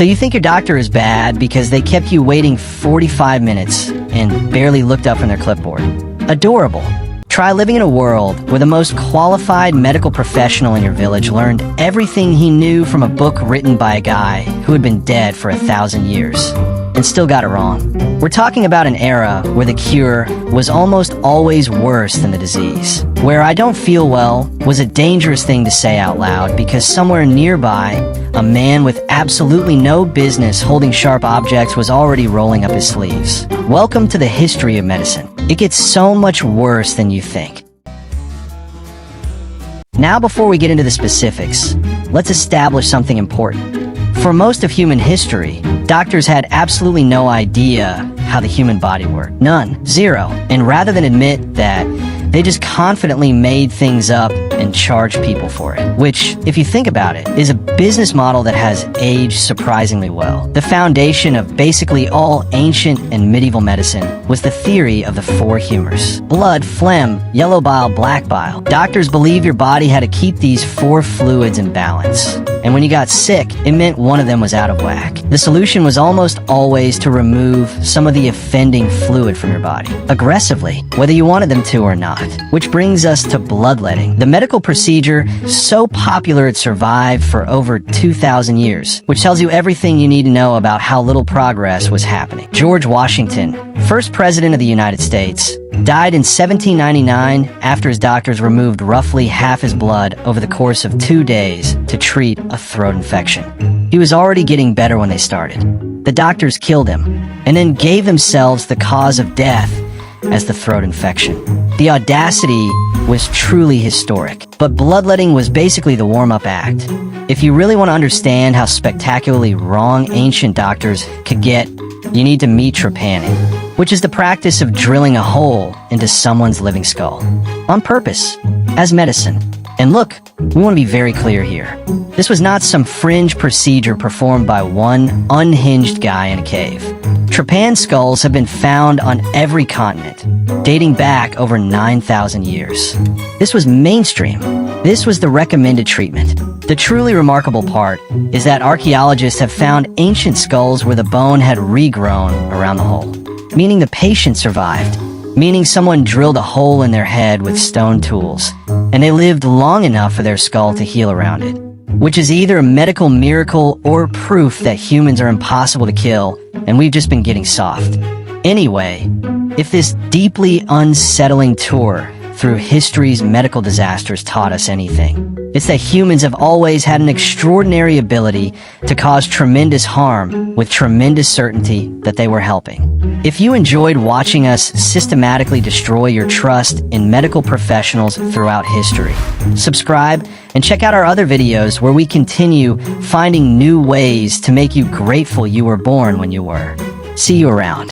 So you think your doctor is bad because they kept you waiting 45 minutes and barely looked up from their clipboard. Adorable. Try living in a world where the most qualified medical professional in your village learned everything he knew from a book written by a guy who had been dead for 1,000 years and still got it wrong. We're talking about an era where the cure was almost always worse than the disease, where "I don't feel well" was a dangerous thing to say out loud because somewhere nearby, a man with absolutely no business holding sharp objects was already rolling up his sleeves. Welcome to the history of medicine. It gets so much worse than you think. Now, before we get into the specifics, let's establish something important. For most of human history, doctors had absolutely no idea how the human body worked. None. Zero. And rather than admit that, they just confidently made things up and charged people for it. Which, if you think about it, is a business model that has aged surprisingly well. The foundation of basically all ancient and medieval medicine was the theory of the four humors. Blood, phlegm, yellow bile, black bile. Doctors believed your body had to keep these four fluids in balance. And when you got sick, it meant one of them was out of whack. The solution was almost always to remove some of the offending fluid from your body, aggressively, whether you wanted them to or not. Which brings us to bloodletting, the medical procedure so popular it survived for over 2,000 years, which tells you everything you need to know about how little progress was happening. George Washington, first president of the United States, died in 1799 after his doctors removed roughly half his blood over the course of 2 days to treat a throat infection. He was already getting better when they started. The doctors killed him, and then gave themselves the cause of death as the throat infection. The audacity was truly historic, but bloodletting was basically the warm-up act. If you really want to understand how spectacularly wrong ancient doctors could get, you need to meet trepanning, which is the practice of drilling a hole into someone's living skull, on purpose, as medicine. And look, we want to be very clear here. This was not some fringe procedure performed by one unhinged guy in a cave. Trepanning skulls have been found on every continent, dating back over 9,000 years. This was mainstream. This was the recommended treatment. The truly remarkable part is that archaeologists have found ancient skulls where the bone had regrown around the hole, meaning the patient survived, meaning someone drilled a hole in their head with stone tools, and they lived long enough for their skull to heal around it, which is either a medical miracle or proof that humans are impossible to kill, and we've just been getting soft. Anyway, if this deeply unsettling tour through history's medical disasters taught us anything, it's that humans have always had an extraordinary ability to cause tremendous harm with tremendous certainty that they were helping. If you enjoyed watching us systematically destroy your trust in medical professionals throughout history, subscribe and check out our other videos where we continue finding new ways to make you grateful you were born when you were. See you around.